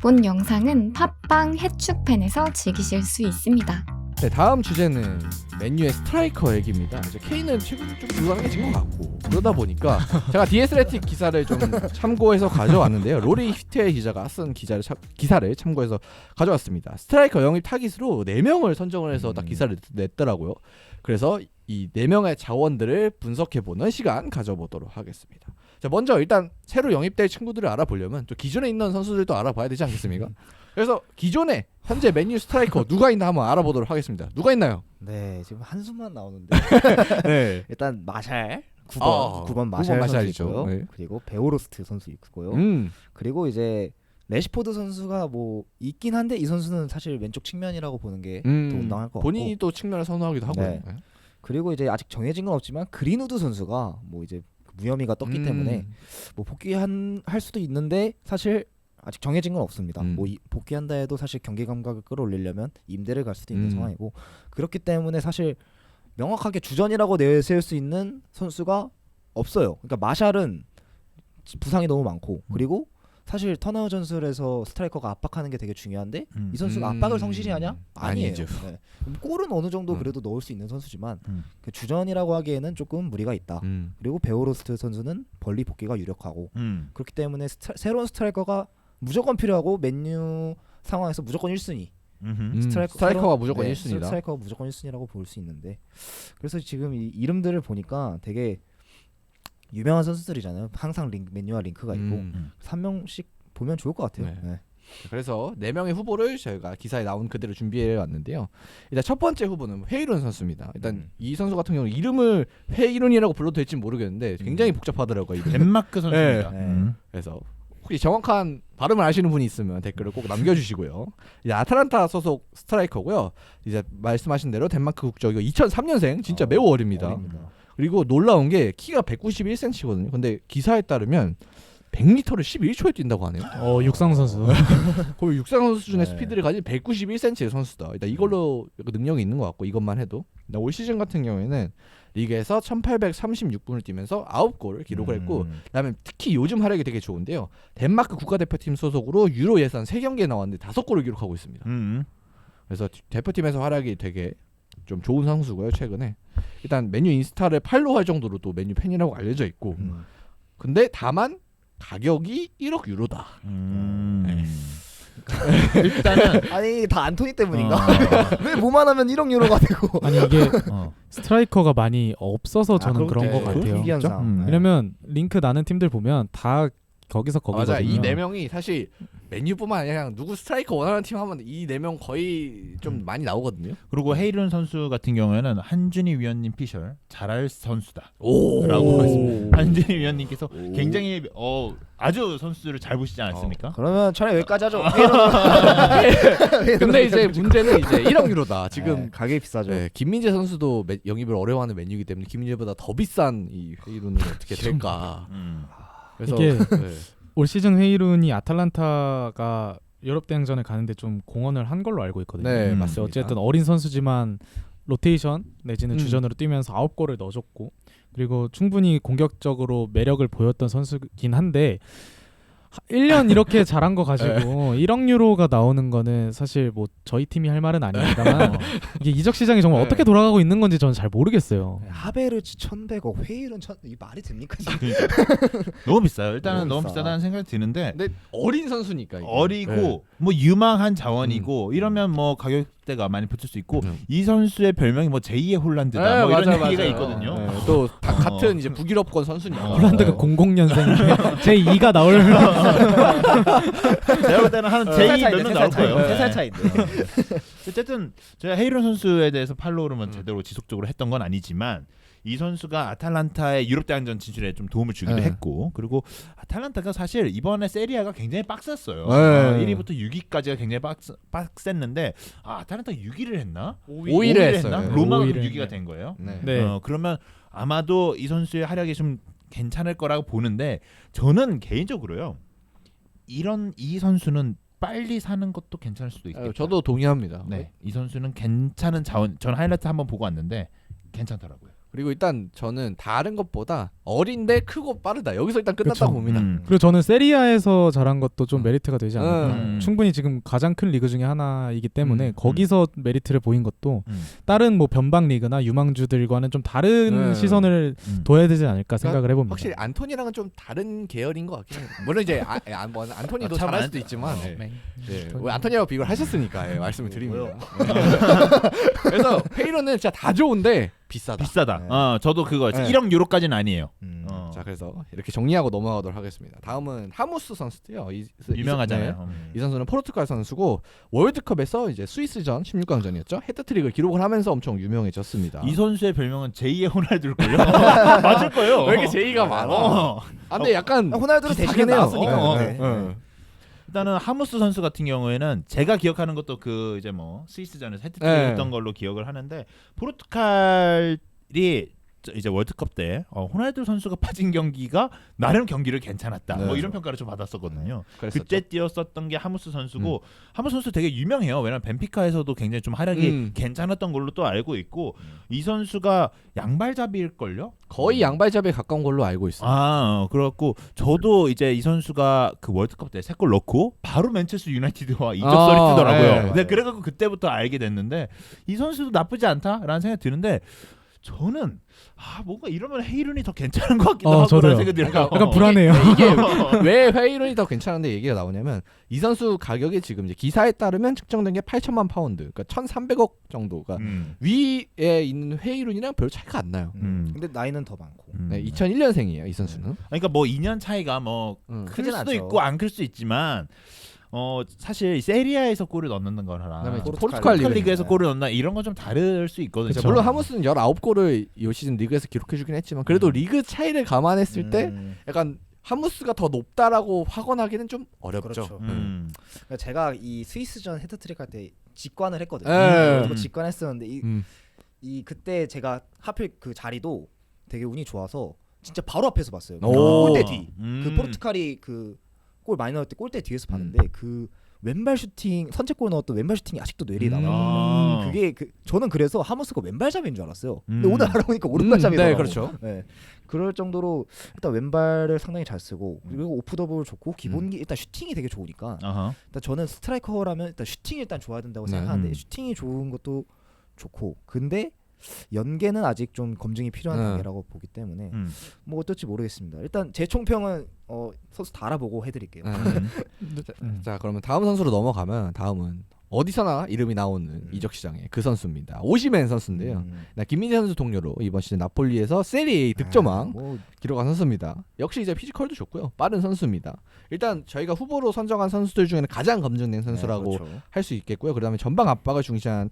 본 영상은 팟빵 해축팬에서 즐기실 수 있습니다. 네, 다음 주제는 맨유의 스트라이커 얘기입니다. 이제 케인은 최근 좀 불안해진 것 같고 그러다 보니까 제가 디에스레틱 기사를 좀 참고해서 가져왔는데요. 로리 휘테 기자가 쓴 기사를 참고해서 가져왔습니다. 스트라이커 영입 타깃으로 4명을 선정을 해서 딱 기사를 냈더라고요. 그래서 이 4명의 자원들을 분석해보는 시간 가져보도록 하겠습니다. 자, 먼저 일단 새로 영입될 친구들을 알아보려면 또 기존에 있는 선수들도 알아봐야 되지 않겠습니까? 그래서 기존에 현재 맨유 스트라이커 누가 있나 한번 알아보도록 하겠습니다. 누가 있나요? 네, 지금 한숨만 나오는데 네. 일단 마샬 9번 마샬 선수 마샬이죠. 있고요. 네. 그리고 베오로스트 선수 있고요. 그리고 이제 레시포드 선수가 뭐 있긴 한데 이 선수는 사실 왼쪽 측면이라고 보는 게 더 운당할 것 같고 본인이 또 측면을 선호하기도 하고요. 네. 그리고 이제 아직 정해진 건 없지만 그린우드 선수가 뭐 이제 무혐의가 떴기 때문에 뭐 복귀할 수도 있는데 사실 아직 정해진 건 없습니다. 뭐 복귀한다 해도 사실 경기 감각을 끌어올리려면 임대를 갈 수도 있는 상황이고 그렇기 때문에 사실 명확하게 주전이라고 내세울 수 있는 선수가 없어요. 그러니까 마샬은 부상이 너무 많고 그리고 사실 턴아웃 전술에서 스트라이커가 압박하는 게 되게 중요한데 이 선수가 압박을 성실히 하냐? 아니에요. 네. 골은 어느 정도 그래도 넣을 수 있는 선수지만 그 주전이라고 하기에는 조금 무리가 있다. 그리고 베오로스트 선수는 벌리 복귀가 유력하고 그렇기 때문에 새로운 스트라이커가 무조건 필요하고 맨유 상황에서 무조건 1순위. 스트라이커가 무조건 1순위다. 스트라이커가 무조건 1순위라고 볼 수 있는데 그래서 지금 이 이름들을 보니까 되게 유명한 선수들이잖아요. 항상 맨유와 링크가 있고 3명씩 보면 좋을 것 같아요. 네. 네. 그래서 4명의 후보를 저희가 기사에 나온 그대로 준비해 왔는데요. 일단 첫 번째 후보는 회이룬 선수입니다. 일단 이 선수 같은 경우는 이름을 회이룬이라고 불러도 될지 모르겠는데 굉장히 복잡하더라고요. 덴마크 선수입니다. 네. 그래서 혹시 정확한 발음을 아시는 분이 있으면 댓글을 꼭 남겨주시고요. 이제 아탈란타 소속 스트라이커고요. 이제 말씀하신 대로 덴마크 국적이고 2003년생 진짜 매우 어립니다. 그리고 놀라운 게 키가 191cm거든요. 근데 기사에 따르면 100m를 11초에 뛴다고 하네요. 육상 선수. 거의 육상 선수 수준의 네. 스피드를 가진 191cm의 선수다. 일단 이걸로 능력이 있는 것 같고 이것만 해도 올 시즌 같은 경우에는 리그에서 1836분을 뛰면서 9골을 기록을 했고 그다음에 특히 요즘 활약이 되게 좋은데요. 덴마크 국가대표팀 소속으로 유로 예선 3경기에 나왔는데 5골을 기록하고 있습니다. 그래서 대표팀에서 활약이 되게 좀 좋은 선수고요. 최근에 일단 맨유 인스타를 팔로우할 정도로 또 맨유 팬이라고 알려져 있고 근데 다만 가격이 1억 유로다. 네. 일단은 아니 다 안토니 때문인가? 왜 뭐만 하면 1억 유로가 되고 아니 이게 스트라이커가 많이 없어서 저는 그런 것 그렇죠. 같아요. 희귀현상. 네. 왜냐면 링크 나는 팀들 보면 다 거기서 맞아. 거기거든요. 이 4명이 사실 맨유뿐만 아니라 그냥 누구 스트라이커 원하는 팀 하면 이 4명 거의 좀 많이 나오거든요. 그리고 헤이룬 선수 같은 경우에는 한준희 위원님 피셜 잘할 선수다 오. 라고 했습니다. 한준희 위원님께서 굉장히 아주 선수들을 잘 보시지 않았습니까? 그러면 차라리 여기까지 하죠. 근데 이제 문제는 이제 1억 유로다. 지금 네, 가격이 비싸죠. 네, 김민재 선수도 영입을 어려워하는 맨유이기 때문에 김민재보다 더 비싼 이 회이룬은 어떻게 될까? 그래서 이게 네. 올 시즌 회이룬이 아탈란타가 유럽 대항전을 가는데 좀 공헌을 한 걸로 알고 있거든요. 네, 그래서 맞습니다. 어쨌든 어린 선수지만 로테이션 내지는 주전으로 뛰면서 9골을 넣어줬고 그리고 충분히 공격적으로 매력을 보였던 선수긴 한데 1년 이렇게 잘한 거 가지고 1억 유로가 나오는 거는 사실 뭐 저희 팀이 할 말은 아닙니다만 이게 이적 시장이 정말 네. 어떻게 돌아가고 있는 건지 저는 잘 모르겠어요. 하베르츠 1,100억, 회일은 이 말이 됩니까? 지금? 너무 비싸요. 일단은 너무 너무 비싸. 비싸다는 생각이 드는데 근데 어린 선수니까 이게. 어리고 네. 뭐 유망한 자원이고 이러면 뭐 가격대가 많이 붙을 수 있고 이 선수의 별명이 뭐 제2의 홀란드다 뭐 이런 얘기가 있거든요. 네, 또 같은 이제 북유럽권 선수니까. 홀란드가 네. 00년생 제2가 나올 제가 볼 때는 한 제2 몇 명 나올 거예요. 3살 차이인데. 어쨌든 제가 헤이룬 선수에 대해서 팔로우를 제대로 지속적으로 했던 건 아니지만 이 선수가 아탈란타의 유럽 대항전 진출에 좀 도움을 주기도 했고 그리고 아탈란타가 사실 이번에 세리아가 굉장히 빡셌어요. 1위부터 6위까지가 굉장히 빡셌는데 아탈란타 6위를 했나? 5위를 했어요. 했나? 로마가 5위를 6위가 된 거예요. 네. 네. 그러면 아마도 이 선수의 활약이 좀 괜찮을 거라고 보는데 저는 개인적으로요. 이 선수는 빨리 사는 것도 괜찮을 수도 있겠다. 저도 동의합니다. 네, 이 선수는 괜찮은 자원. 전 하이라이트 한번 보고 왔는데 괜찮더라고요. 그리고 일단 저는 다른 것보다 어린데 크고 빠르다. 여기서 일단 끝났다고 그쵸. 봅니다. 그리고 저는 세리아에서 잘한 것도 좀 메리트가 되지 않을까. 음. 충분히 지금 가장 큰 리그 중에 하나이기 때문에 음. 거기서 메리트를 보인 것도 다른 뭐 변방 리그나 유망주들과는 좀 다른 네. 시선을 둬야 되지 않을까 생각을 해봅니다. 확실히 안토니랑은 좀 다른 계열인 것 같긴 해요. 물론 이제 뭐 안토니도 참 잘할 수도 있지만 네. 네. 네. 왜 안토니하고 비교를 하셨으니까 말씀을 드립니다. 그래서 페이로는 진짜 다 좋은데 비싸다. 비싸다. 네. 저도 그거 네. 1억 유로까지는 아니에요. 자 그래서 이렇게 정리하고 넘어가도록 하겠습니다. 다음은 하무스 선수인데요. 유명하잖아요. 이 선수는 포르투갈 선수고 월드컵에서 이제 스위스전 16강전이었죠. 헤트트릭을 기록을 하면서 엄청 유명해졌습니다. 이 선수의 별명은 제2의 호날두일걸요? 맞을 거예요. 왜 이렇게 제의가 많아? 어. 아, 근데 약간 호날두를 비슷하게 대신해요. 나왔으니까. 네. 일단은 하무스 선수 같은 경우에는 제가 기억하는 것도 그 이제 뭐 스위스전에서 헤트트릭 네. 했던 걸로 기억을 하는데 포르투갈이 이제 월드컵 때 호날두 선수가 빠진 경기가 나름 경기를 괜찮았다. 네. 뭐 이런 평가를 좀 받았었거든요. 그랬었죠. 그때 뛰었었던 게 하무스 선수고 하무스 선수 되게 유명해요. 왜냐면 벤피카에서도 굉장히 좀 활약이 괜찮았던 걸로 또 알고 있고 이 선수가 양발잡이일걸요? 거의 양발잡이에 가까운 걸로 알고 있어요. 그렇고 저도 이제 이 선수가 그 월드컵 때 3골 넣고 바로 맨체스터 유나이티드와 이적설이 뜨더라고요. 네. 네, 그래갖고 그때부터 알게 됐는데 이 선수도 나쁘지 않다라는 생각이 드는데 저는 뭔가 이러면 헤이룬이 더 괜찮은 것 같기도 하고 저도요. 생각이 들어요. 약간 불안해요. 이게 왜 회의론이 더 괜찮은데 얘기가 나오냐면 이 선수 가격이 지금 이제 기사에 따르면 측정된 게 8천만 파운드, 그러니까 1,300억 정도가 위에 있는 회의론이랑 별 차이가 안 나요. 근데 나이는 더 많고. 네, 2001년생이에요 이 선수는. 그러니까 뭐 2년 차이가 뭐 클 크진 수도 않죠. 있고 안 클 수 있지만 사실 세리아에서 골을 넣는 거랑 그다음에 이제 포르투갈 포르투갈 리그에서 네. 골을 넣나 이런 건 좀 다를 수 있거든요. 그쵸. 물론 하무스는 19골을 이 시즌 리그에서 기록해주긴 했지만 그래도 리그 차이를 감안했을 때 약간 하무스가 더 높다라고 확언하기는 좀 어렵죠. 그렇죠. 음. 그러니까 제가 이 스위스전 헤트트릭 할 때 직관을 했거든요. 네. 그리고 직관했었는데 음. 이 그때 제가 하필 그 자리도 되게 운이 좋아서 진짜 바로 앞에서 봤어요. 오. 골대 뒤. 그 포르투갈이 그 골 많이 넣을 때 골대 뒤에서 봤는데 그 왼발 슈팅 선제골 넣었던 왼발 슈팅이 아직도 뇌리에 남아요. 그게 저는 그래서 하무스가 왼발잡이인 줄 알았어요. 근데 오늘 알아보니까 오른발잡이더라고요. 네, 그렇죠. 네. 그럴 정도로 일단 왼발을 상당히 잘 쓰고 그리고 오프더블 좋고 기본기 일단 슈팅이 되게 좋으니까 일단 저는 스트라이커라면 일단 슈팅이 일단 좋아야 된다고 네. 생각하는데 슈팅이 좋은 것도 좋고 근데 연계는 아직 좀 검증이 필요한 단계라고 보기 때문에 뭐 어떨지 모르겠습니다. 일단 제 총평은 선수 다 알아보고 해드릴게요. 자 그러면 다음 선수로 넘어가면 다음은 어디서나 이름이 나오는 이적 시장의 그 선수입니다. 오시멘 선수인데요. 김민재 선수 동료로 이번 시즌 나폴리에서 세리에 득점왕 뭐 기록한 선수입니다. 역시 이제 피지컬도 좋고요. 빠른 선수입니다. 일단 저희가 후보로 선정한 선수들 중에는 가장 검증된 선수라고 네, 그렇죠. 할 수 있겠고요. 그다음에 전방 압박을 중시한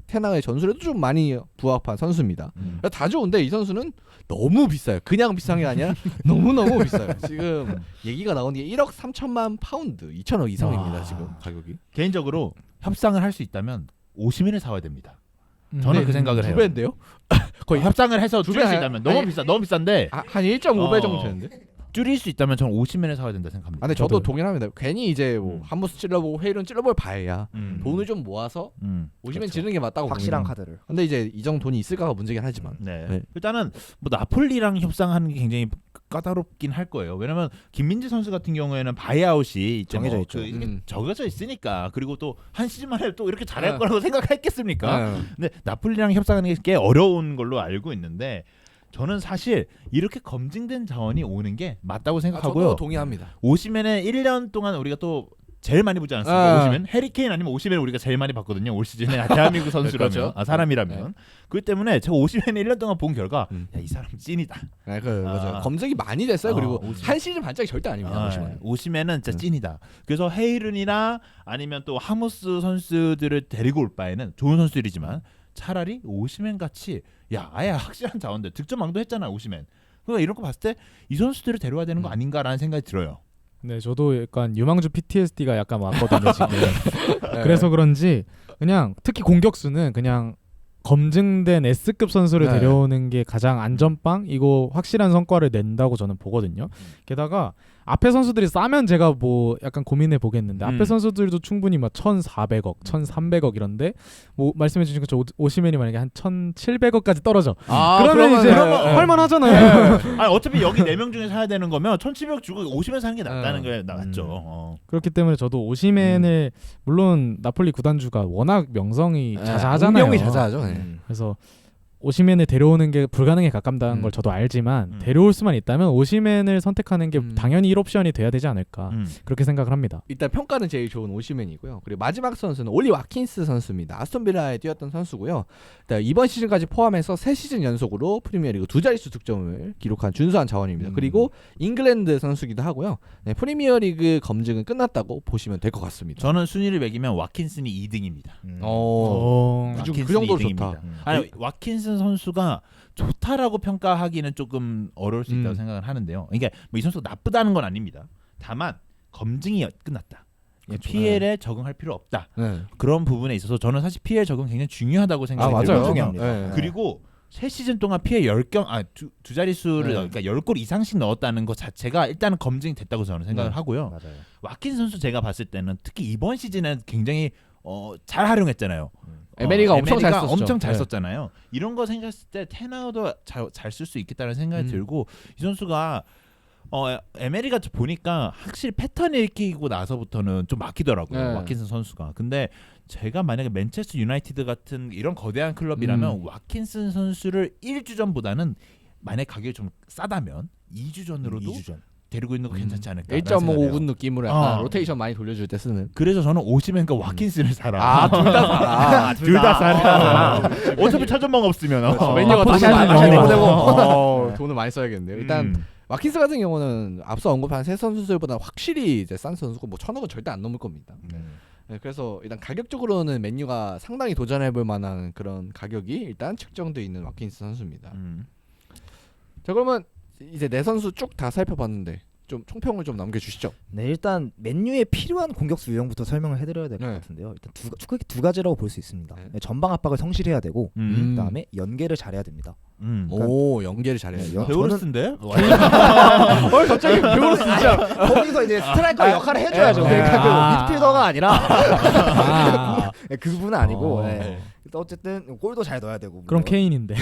테나의 전술에도 좀 많이 부합한 선수입니다. 다 좋은데 이 선수는 너무 비싸요. 그냥 비싼 게 아니라 너무너무 비싸요. 지금 얘기가 나오는 게 1억 3천만 파운드, 2천억 이상입니다. 지금 가격이. 개인적으로 협상을 할 수 있다면 오시멘을 사와야 됩니다. 저는 그 생각을 해요. 두 배인데요? 거의 협상을 해서 두 줄일 수 배, 있다면 아니, 너무 비싼데 한 1.5배 정도 되는데? 줄일 수 있다면 저는 오시멘을 사와야 된다 생각합니다. 근데 저도 동의합니다. 괜히 이제 뭐 한무스 찔러보고 회의론 찔러볼 바에야 돈을 좀 모아서 오시면 그렇죠. 지르는 게 맞다고 확실한 봅니다. 카드를. 근데 이제 이 정도 돈이 있을까가 문제긴 하지만 네. 일단은 뭐 나폴리랑 협상하는 게 굉장히 까다롭긴 할 거예요. 왜냐면 김민재 선수 같은 경우에는 바이아웃이 이제 정해져 뭐 있죠. 이렇게 정해져 있으니까 그리고 또 한 시즌 만에 또 이렇게 잘할 거라고 생각했겠습니까? 근데 나폴리랑 협상하는 게 꽤 어려운 걸로 알고 있는데 저는 사실 이렇게 검증된 자원이 오는 게 맞다고 생각하고요. 저도 동의합니다. 오시멘은 1년 동안 우리가 또 제일 많이 보지 않았습니까? 아. 오시멘, 해리케인 아니면 오시멘을 우리가 제일 많이 봤거든요. 올 시즌에 대한민국 선수라면, 그렇죠. 사람이라면. 그렇기 때문에 제가 오시멘을 1년 동안 본 결과, 야, 이 사람 찐이다. 네, 맞아요. 검증이 많이 됐어요. 그리고 한 시즌 반짝이 절대 아닙니다. 오시면. 오시멘은 진짜 찐이다. 그래서 헤이른이나 아니면 또 하무스 선수들을 데리고 올 바에는 좋은 선수들이지만 차라리 오시멘 같이 아예 확실한 자원들 득점왕도 했잖아 오시멘. 그러니까 이런 거 봤을 때 이 선수들을 데려와야 되는 거 아닌가라는 생각이 들어요. 네, 저도 약간 유망주 PTSD가 약간 왔거든요 지금. 그래서 그런지 그냥 특히 공격수는 그냥 검증된 S급 선수를 데려오는 게 가장 안전빵이고 확실한 성과를 낸다고 저는 보거든요. 게다가 앞에 선수들이 싸면 제가 뭐 약간 고민해 보겠는데 앞에 음. 선수들도 충분히 막 1,400억, 1,300억 이런데 뭐 말씀해 주신 것처럼 오시멘이 만약에 한 1,700억까지 떨어져. 그러면 이제 할만하잖아요. 아니 어차피 여기 4명 중에 사야 되는 거면 1,700 주고 오시면 사는 게 낫다는 게 낫죠. 그렇기 때문에 저도 오시멘을 물론 나폴리 구단주가 워낙 명성이 자자하잖아요. 운명이 자자하죠. 네. 그래서 오시멘을 데려오는 게 불가능에 가깝다는 걸 저도 알지만 데려올 수만 있다면 오시멘을 선택하는 게 당연히 1옵션이 돼야 되지 않을까 그렇게 생각을 합니다. 일단 평가는 제일 좋은 오시멘이고요. 그리고 마지막 선수는 올리 와킨스 선수입니다. 아스톤 빌라에 뛰었던 선수고요. 이번 시즌까지 포함해서 3시즌 연속으로 프리미어리그 2자릿수 득점을 기록한 준수한 자원입니다. 그리고 잉글랜드 선수기도 하고요. 네, 프리미어리그 검증은 끝났다고 보시면 될 것 같습니다. 저는 순위를 매기면 와킨슨이 2등입니다. 그 정도로 좋다. 아니 와킨슨 선수가 좋다라고 평가하기는 조금 어려울 수 있다고 생각을 하는데요. 그러니까 뭐 이 선수가 나쁘다는 건 아닙니다. 다만 검증이 끝났다. PL에 적응할 필요 없다. 그런 부분에 있어서 저는 사실 PL 적응 굉장히 중요하다고 생각이 들거든요. 그리고 3시즌 동안 PL 10경 두 자릿수를 그러니까 10골 이상씩 넣었다는 것 자체가 일단은 검증이 됐다고 저는 생각을 하고요. 맞아요. 와킨 선수 제가 봤을 때는 특히 이번 시즌은 굉장히 잘 활용했잖아요. 에메리가 엄청 잘 썼죠. 엄청 잘 썼잖아요. 이런 거 생각했을 때 테나우도 잘 쓸 수 있겠다는 생각이 들고 이 선수가 에메리가 보니까 확실히 패턴 읽히고 나서부터는 좀 막히더라고요. 와킨슨 선수가. 근데 제가 만약에 맨체스터 유나이티드 같은 이런 거대한 클럽이라면 와킨슨 선수를 1주 전보다는 만약 가격이 좀 싸다면 2주 전으로도 2주 전. 데리고 있는 거 괜찮지 않을까? 1.5군 느낌으로 약간 로테이션 많이 돌려줄 때 쓰는. 그래서 저는 오시멘과 와킨슨을 사라. 둘 다 사라. 둘 다 사라. 어차피 차전망 없으면 맨유가 돈을 많이 내고 돈을 많이 써야겠네요. 일단 와킨스 같은 경우는 앞서 언급한 세 선수들보다 확실히 이제 싼 선수고 뭐 1,000억은 절대 안 넘을 겁니다. 네, 그래서 일단 가격적으로는 맨유가 상당히 도전해볼 만한 그런 가격이 일단 책정돼 있는 와킨스 선수입니다. 자 그러면 이제 네 선수 쭉 다 살펴봤는데 좀 총평을 좀 남겨주시죠. 네, 일단 맨유에 필요한 공격수 유형부터 설명을 해드려야 될 것 같은데요. 일단 두 가지라고 볼 수 있습니다. 네, 전방 압박을 성실해야 되고 그다음에 연계를 잘해야 됩니다. 오 연계를 잘해요. 베오르스인데? 갑자기 베오르스 진짜. 거기서 이제 스트라이커 역할을 해줘야죠. 그러니까 미드필더가 아니라 그분은 아니고. 어쨌든 골도 잘 넣어야 되고. 그럼 케인인데.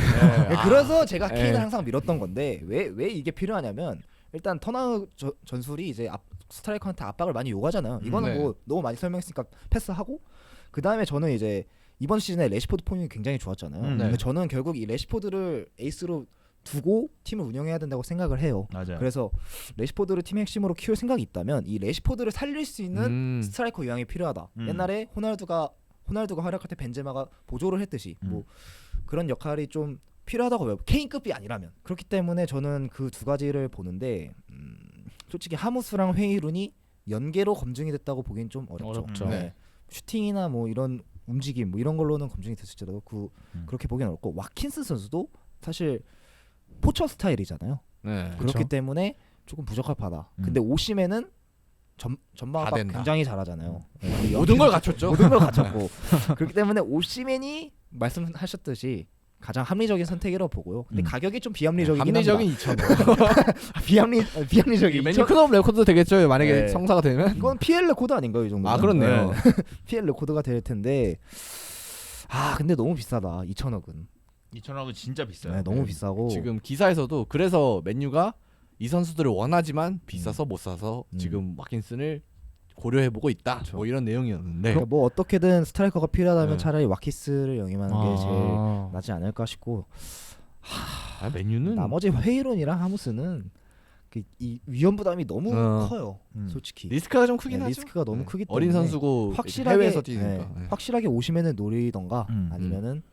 그래서 제가 케인을 항상 밀었던 건데 왜 이게 필요하냐면 일단 터나우 전술이 이제 스트라이커한테 압박을 많이 요구하잖아요. 이거는 뭐 너무 많이 설명했으니까 패스하고 그 다음에 저는 이제 이번 시즌에 레시포드 폼이 굉장히 좋았잖아요. 근데 저는 결국 이 레시포드를 에이스로 두고 팀을 운영해야 된다고 생각을 해요. 맞아요. 그래서 레시포드를 팀의 핵심으로 키울 생각이 있다면 이 레시포드를 살릴 수 있는 스트라이커 유형이 필요하다. 옛날에 호날두가 활약할 때 벤제마가 보조를 했듯이 뭐 그런 역할이 좀 필요하다고 봐요. 케인급이 아니라면. 그렇기 때문에 저는 그 두 가지를 보는데 솔직히 하무스랑 회이룬이 연계로 검증이 됐다고 보기엔 좀 어렵죠. 네. 슈팅이나 뭐 이런 움직임 뭐 이런 걸로는 검증이 됐을지라도 그렇게 보기엔 어렵고 와킨스 선수도 사실 포처 스타일이잖아요. 그렇기 때문에 조금 부족할 바다. 근데 오시멘은 전방 압박 굉장히 잘하잖아요. 모든 걸 갖췄죠. 모든 걸 갖췄고 그렇기 때문에 오시멘이 말씀하셨듯이 가장 합리적인 선택이라고 보고요. 근데 가격이 좀 비합리적이긴 합니다. 합리적인 2,000원. 비합리적인. 맨유 클럽 레코드 되겠죠. 만약에 성사가 되면. 이건 PL 레코드 아닌가요, 이 정도? 아 그렇네요. PL 레코드가 될 텐데. 근데 너무 비싸다. 2,000억은. 2,000억은 진짜 비싸요. 네, 너무 비싸고. 지금 기사에서도 그래서 맨유가 이 선수들을 원하지만 비싸서 못 사서 지금 와킨슨을 고려해보고 있다. 그렇죠. 뭐 이런 내용이었는데. 그러니까 뭐 어떻게든 스트라이커가 필요하다면 차라리 와키스를 영입하는 게 제일 낫지 않을까 싶고. 맨유는 나머지 회이론이랑 하무스는 이 위험 부담이 너무 커요. 솔직히. 리스크가 좀 크긴 하죠. 리스크가 너무 크기 때문에 어린 선수고 확실하게 해외에서 뛰니까. 확실하게 오시면은 노리던가 아니면은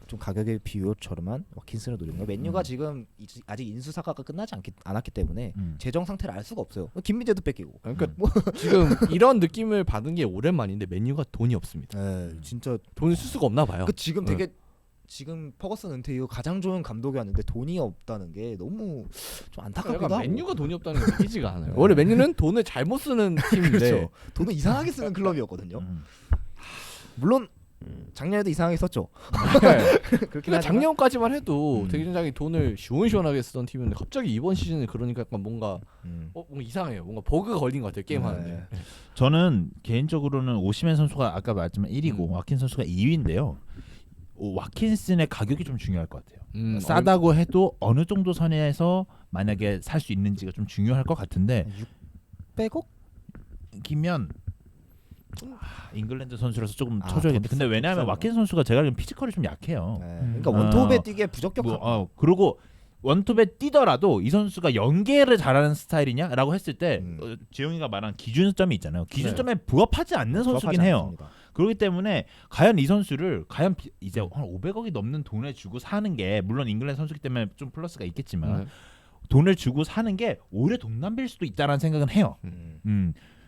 좀 가격의 비교처럼한 와킨슨을 노리는 거. 맨유가 지금 아직 인수사과가 끝나지 않았기 때문에 재정 상태를 알 수가 없어요. 김민재도 뺏기고. 그러니까 지금 이런 느낌을 받은 게 오랜만인데 맨유가 돈이 없습니다. 진짜 돈을 쓸 수가 없나 봐요. 지금 되게 지금 퍼거슨 은퇴 이후 가장 좋은 감독이 왔는데 돈이 없다는 게 너무 좀 안타깝기도 하고. 맨유가 돈이 없다는 게 믿기지가 않아요. 원래 맨유는 돈을 잘못 쓰는 팀인데 그렇죠. 돈을 이상하게 쓰는 클럽이었거든요. 물론 작년에도 이상하게 썼죠. 네. 그렇긴 그러니까 하지만 작년까지만 해도 음. 굉장히 돈을 시원시원하게 쓰던 팀인데 갑자기 이번 시즌에 그러니까 약간 뭔가 음. 뭔가 이상해요. 뭔가 버그가 걸린 것 같아요. 게임 네. 하는데. 저는 개인적으로는 오시멘 선수가 아까 말했지만 1위고 음. 와킨 선수가 2위인데요. 와킨슨의 가격이 좀 중요할 것 같아요. 싸다고 해도 어느 정도 선에서 만약에 살 수 있는지가 좀 중요할 것 같은데 600억? 기면 잉글랜드 선수라서 조금 아, 쳐줘야겠다. 더 근데 왜냐하면 비싸구나. 와킨 선수가 제가 알기로는 피지컬이 좀 약해요. 네. 그러니까 원톱에 뛰기에 부적격하고 그리고 원톱에 뛰더라도 이 선수가 연계를 잘하는 스타일이냐라고 했을 때 지용이가 말한 기준점이 있잖아요. 기준점에 부합하지 않는 선수긴 해요. 그렇기 때문에 과연 이 선수를 이제 한 500억이 넘는 돈을 주고 사는 게 물론 잉글랜드 선수기 때문에 좀 플러스가 있겠지만 돈을 주고 사는 게 오히려 돈 낭비일 수도 있다라는 생각은 해요.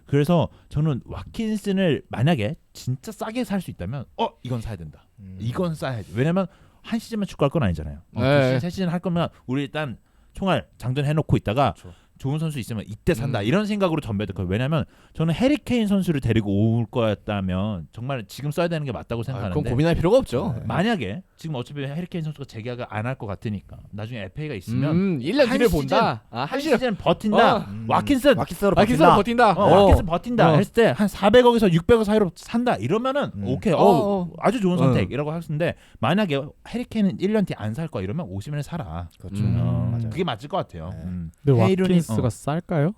그래서 저는 와킨슨을 만약에 진짜 싸게 살 수 있다면 이건 사야 된다. 이건 싸야지. 왜냐면 한 시즌만 축구할 건 아니잖아요. 두 시즌, 세 시즌 할 거면 우리 일단 총알 장전해놓고 있다가 그렇죠. 좋은 선수 있으면 이때 산다 이런 생각으로 전배될 거예요. 왜냐면 저는 해리 케인 선수를 데리고 올 거였다면 정말 지금 써야 되는 게 맞다고 생각하는데 그건 고민할 필요가 없죠. 네. 만약에 지금 어차피 해리 케인 선수가 재계약을 안 할 것 같으니까 나중에 FA가 있으면 1년 한 뒤를 시즌, 본다. 한 시즌 버틴다. 와킨슨 와키스로 와킨슨 버틴다. 와킨슨 버틴다 했을 때 한 400억에서 600억 사이로 산다 이러면은 오케이 아주 좋은 선택이라고 하는데 만약에 해리 케인은 1년 뒤에 안 살 거야 이러면 오시면을 사라. 그렇죠. 맞아요. 그게 맞을 것 같아요. 네. 근데 헤이룬이- 와킨스가 쌀까요?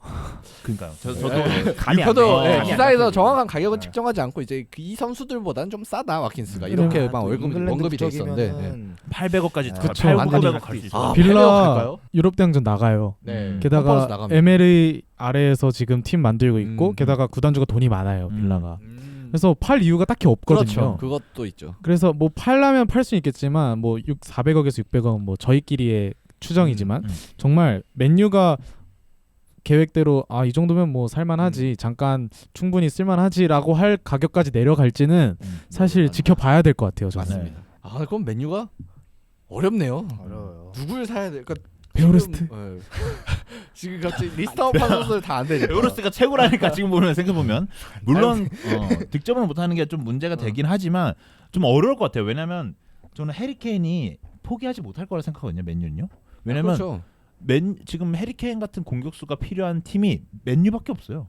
그러니까요. 저도 감이 안 유표도 돼. 기사에서 정확한 가격은 네. 측정하지 않고 이제 이 선수들보다는 좀 싸다 와킨스가 음. 이렇게 아, 막 또 언급이 잉글랜드 돼 있었는데. 부적이면은 800억까지 그쵸. 800억 갈 수 있어요. 빌라 빌라 갈까요? 유럽 대항전 나가요. 네. 게다가 컨퍼런스 나갑니다. MLA 아래에서 지금 팀 만들고 있고 음. 게다가 구단주가 돈이 많아요. 빌라가. 음. 그래서 팔 이유가 딱히 없거든요. 그렇죠. 그것도 있죠. 그래서 뭐 팔라면 팔 수 있겠지만 뭐 400억에서 600억 뭐 저희끼리의 추정이지만 정말 맨유가 계획대로 이 정도면 뭐 살만하지 잠깐 충분히 쓸만하지라고 할 가격까지 내려갈지는 사실 지켜봐야 될 것 같아요. 저는. 맞습니다. 그럼 맨유가 어렵네요. 어려워요. 누굴 사야 될까? 베오르스트? 지금 갑자기 리스트업한 선수들 다 안 되니까. 에우로스가 최고라니까 지금 보면 생각해 보면 물론 득점을 못하는 게 좀 문제가 되긴 하지만 좀 어려울 것 같아요. 왜냐면 저는 해리 케인이 포기하지 못할 거라 생각하거든요. 맨유는요. 왜냐면 그렇죠. 지금 해리 케인 같은 공격수가 필요한 팀이 맨유밖에 없어요.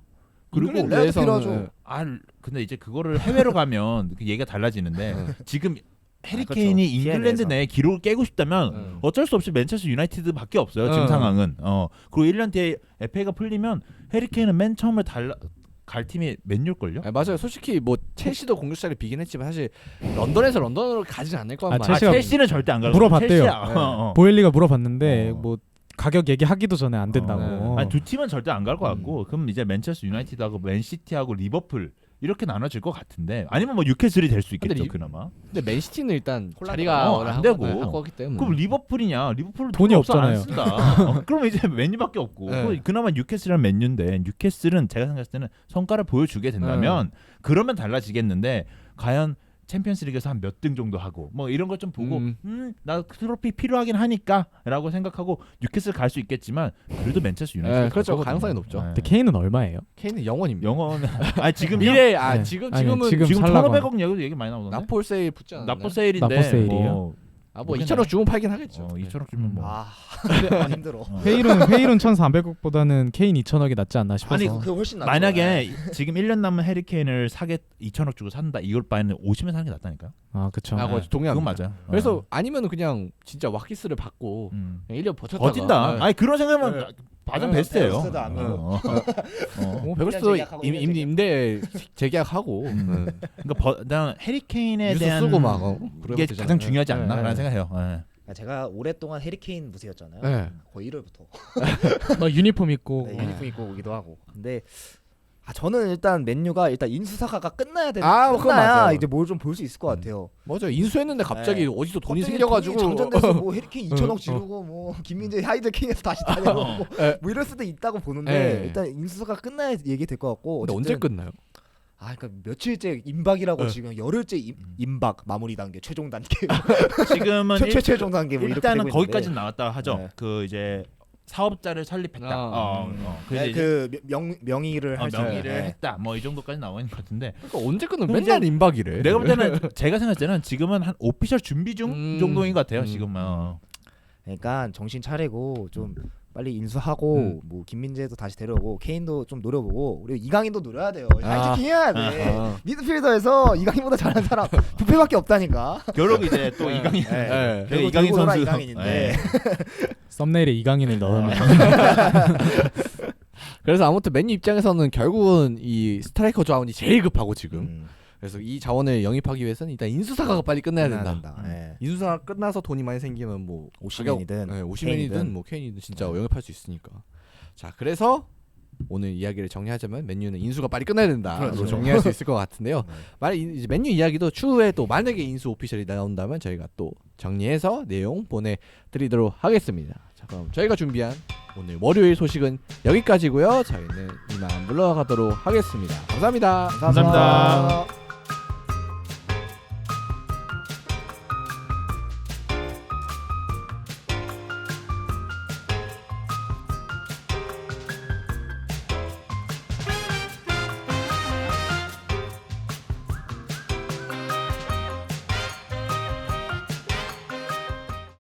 그리고 잉글랜드 레아도 내에서는 필요하죠. 근데 이제 그거를 해외로 가면 그 얘기가 달라지는데 지금 해리 그렇죠. 케인이 잉글랜드 PN에서. 내에 기록을 깨고 싶다면 어쩔 수 없이 맨체스터 유나이티드밖에 없어요. 지금 상황은. 그리고 1년 뒤에 FA가 풀리면 해리 케인은 맨 처음에 갈 팀이 맨유일걸요? 맞아요. 솔직히 뭐 첼시도 공격자를 비긴 했지만 사실 런던에서 런던으로 가진 않을 거란 말이에요. 첼시가 첼시는 절대 안 가요. 물어봤대요. 첼시야. 보엘리가 물어봤는데 뭐 가격 얘기하기도 전에 안 된다고. 네. 아니, 두 팀은 절대 안 갈 것 같고 그럼 이제 맨체스터 유나이티드하고 맨시티하고 리버풀 이렇게 나눠질 것 같은데 아니면 뭐 뉴캐슬이 될 수 있겠죠. 근데 그나마. 근데 맨시티는 일단 콜라보. 자리가 워낙 안 되고. 할 거기 때문에. 그럼 리버풀이냐? 리버풀은 돈이 없어, 안 없잖아요. 쓴다. 그러면 이제 맨유밖에 없고. 네. 그나마 뉴캐슬이랑 맨유인데 뉴캐슬은 제가 생각했을 때는 성과를 보여주게 된다면 그러면 달라지겠는데 과연 챔피언스리그에서 한 몇 등 정도 하고 뭐 이런 걸 좀 보고 나 트로피 필요하긴 하니까라고 생각하고 뉴캐슬 갈 수 있겠지만 그래도 맨체스터 유나이티드 네, 그렇죠. 가능성이 높죠. 근데 케인은 얼마예요? 케인은 영원입니다. 영어는 지금 미래 네. 지금은 아니, 지금 지금 살라고 1,500억 얘기 많이 나오던데. 나폴 세일 붙지 않았나요? 나포 세일인데 나포 세일이에요? 뭐 2천억 주면 팔긴 하겠죠. 2천억 주면 뭐. 근데 힘들어. 회일은 1,400억보다는 케인 2,000억이 낫지 않나 싶어서. 아니 그게 훨씬 낫죠. 만약에 지금 1년 남은 해리 케인을 2천억 주고 산다. 이걸 바에는 오시면 사는 게 낫다니까요. 그쵸. 그거 동의합니다. 그건 맞아요. 그래서 아니면은 그냥 진짜 와키스를 받고 그냥 1년 버텼다가 버틴다. 네. 아니 그런 생각하면 가장 베스트예요. 베스트도 안 되고. 베르스도 재계약하고 임대 재계약하고 그러니까 난 해리 케인에 유스 대한 쓰고 막 이게 그러면 가장 중요하지 되잖아요. 않나라는 네. 생각해요. 네. 제가 오랫동안 해리케인 무세였잖아요. 네. 거의 1월부터 유니폼 입고. 네, 유니폼 입고 오기도 하고. 근데 저는 일단 맨유가 일단 인수사가가 끝나야 되는 뭐 그건 끝나야 맞아요. 이제 뭘 좀 볼 수 있을 것 같아요. 맞아 인수했는데 갑자기 네. 어디서 돈이 갑자기 생겨가지고 돈이 장전돼서 뭐 해리케인 2천억 지르고 뭐 김민재 하이드 케인에서 다시 다녀오고 네. 뭐 이럴 수도 있다고 보는데 네. 일단 인수사가 끝나야 얘기 될 것 같고. 근데 언제 끝나요? 그러니까 며칠째 임박이라고 네. 지금 열흘째 임박 마무리 단계 최종 단계 지금은 최종 단계 뭐 이렇게 일단은 되고 거기까지는 있는데. 나왔다 하죠. 네. 그 이제 사업자를 설립했다. 그래서 네, 이제 그 명의를 할 수 있는 명의를 네. 했다. 뭐 이 정도까지 나와 있는 것 같은데. 그러니까 언제 끊는 그럼 맨날 이제 임박이래. 내가 볼 때는 제가 생각할 때는 지금은 한 오피셜 준비 중 정도인 것 같아요. 지금은. 그러니까 정신 차리고 좀 빨리 인수하고 뭐 김민재도 다시 데려오고 케인도 좀 노려보고 그리고 이강인도 노려야 돼요. 파이팅 해야 돼. 미드필더에서 이강인보다 잘하는 사람 부패밖에 없다니까. 결국 이제 또 이강인. 네. 그러니까 이강인 돌고 돌아 선수. 이강인인데. 네. 썸네일에 이강인을 넣으면 그래서 아무튼 맨유 입장에서는 결국은 이 스트라이커 자원이 제일 급하고 지금. 그래서 이 자원을 영입하기 위해서는 일단 인수사가 빨리 끝나야 된다. 네. 인수사가 끝나서 돈이 많이 생기면 뭐 오시맨이든 네, 오시맨이든 케인이든. 뭐 케인이든 진짜 영입할 수 있으니까. 자, 그래서 오늘 이야기를 정리하자면 맨유는 인수가 빨리 끝나야 된다로 그렇죠. 정리할 수 있을 것 같은데요. 네. 만약 이제 맨유 이야기도 추후에 또 만약에 인수 오피셜이 나온다면 저희가 또 정리해서 내용 보내드리도록 하겠습니다. 자, 그럼 저희가 준비한 오늘 월요일 소식은 여기까지고요. 저희는 이만 물러가도록 하겠습니다. 감사합니다. 감사합니다.